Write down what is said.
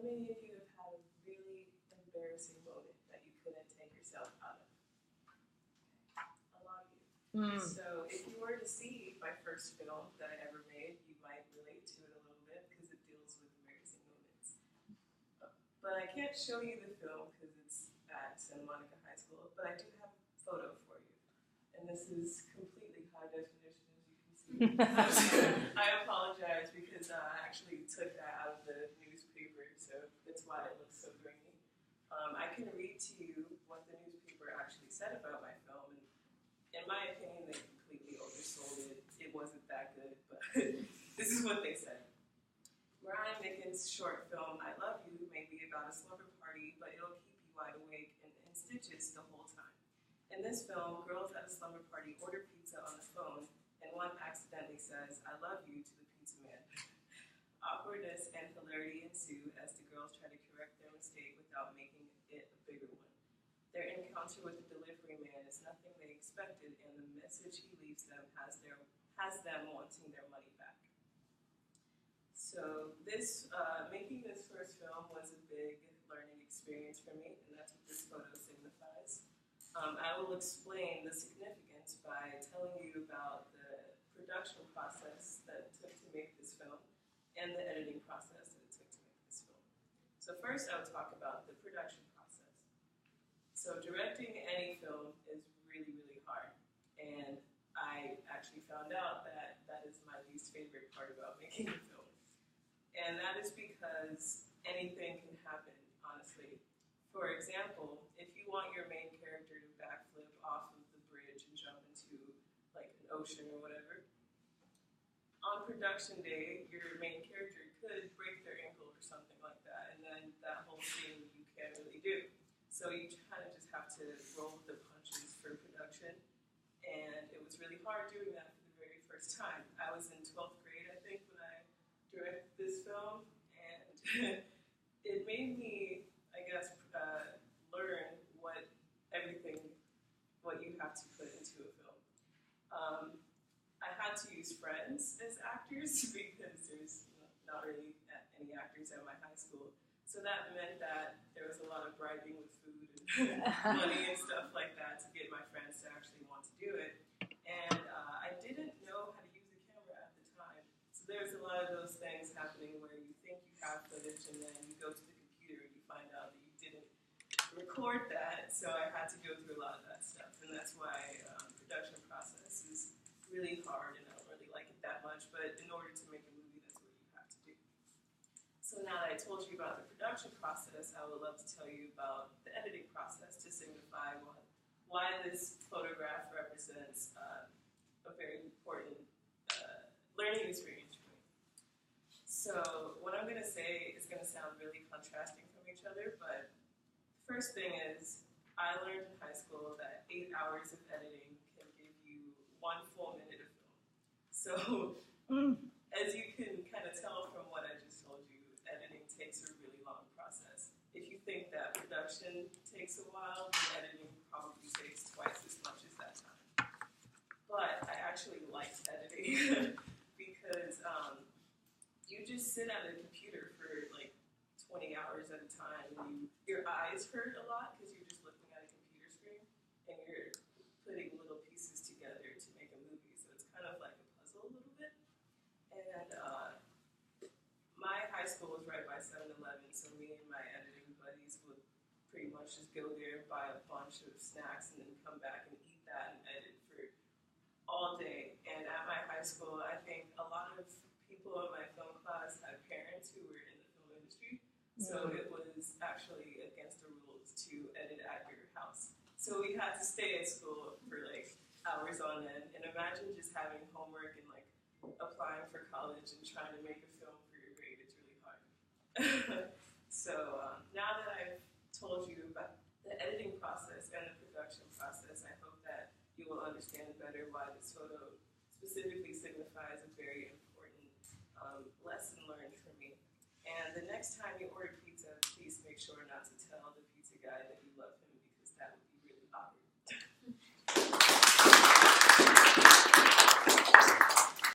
many of you have had a really embarrassing moment that you couldn't take yourself out of? A lot of you. So if you were to see my first film that I ever made, you might relate to it a little bit because it deals with embarrassing moments. But I can't show you the film because it's at Santa Monica High School, but I do have a photo for you. And this is completely high definition, as you can see. I apologize because I actually took that out of the newspaper, so that's why it looks so grainy. I can read to you what the newspaper actually said about my film, and in my opinion, they completely oversold it. It wasn't that good, but this is what they said. Mariah Mickens' short film, I Love You, may be about a slumber party, but it'll keep you wide awake and in stitches the whole time. In this film, girls at a slumber party order pizza on the phone, and one accidentally says, I love you to the pizza man. Awkwardness and hilarity ensue as the girls try to correct their mistake without making it a bigger one. Their encounter with the delivery man is nothing they expected, and the message he leaves them has them wanting their money back. So this, making this first film was a big learning experience for me, and that's what this photo signifies. I will explain the significance by telling you about the production process that it took to make this film and the editing process that it took to make this film. So first I will talk about the production process. So directing any film is really, really hard, and I actually found out that that is my least favorite part about making a film. And that is because anything can happen, honestly. For example, if you want your main character to backflip off of the bridge and jump into like an ocean or whatever, on production day, your main character could break their ankle or something like that, and then that whole scene you can't really do. So you kind of just have to roll with the punches for production, and it was really hard doing that for the very first time. I was in 12th grade, I think, when I directed this film, and it made me, I guess, learn what you have to put into a film. I had to use friends as actors because there's not really any actors at my high school. So that meant that there was a lot of bribing with food and money and stuff like that to get my friends to actually want to do it. And I didn't know how to use a camera at the time. So there's a lot of those things happening where you think you have footage and then you go to the computer and you find out that you didn't record that. So I had to go through a lot of that stuff. And that's why production process is really hard, and I don't really like it that much, but in order to make a movie, that's what you have to do. So now that I told you about the production process, I would love to tell you about the editing process to signify why this photograph represents a very important learning experience for me. So what I'm going to say is going to sound really contrasting from each other, but the first thing is I learned in high school that 8 hours of editing can give you 1 full minute of film. So as you can kind of tell from what I just told you, editing takes a really long process. If you think that production takes a while, then editing probably takes twice as much as that time. But I actually liked editing because you just sit at a computer for like 20 hours at a time, and your eyes hurt a lot because you're just looking at a computer screen and you're putting little pieces together to make a movie. So it's kind of like a puzzle a little bit. And my high school was right by 7-Eleven, so me and my editing buddies would pretty much just go there, buy a bunch of snacks, and then come back and eat that and edit for all day. And at my high school, I think a lot of people in my film class had parents who were in the film industry, so it was actually against the rules to edit at your house. So we had to stay at school for like hours on end, and imagine just having homework and like applying for college and trying to make a film for your grade. It's really hard. So now that I've told you about the editing process and the production process, I hope that you will understand better why this photo specifically signifies a very important lesson learned for me. And the next time you order pizza, please make sure not to tell the pizza guy that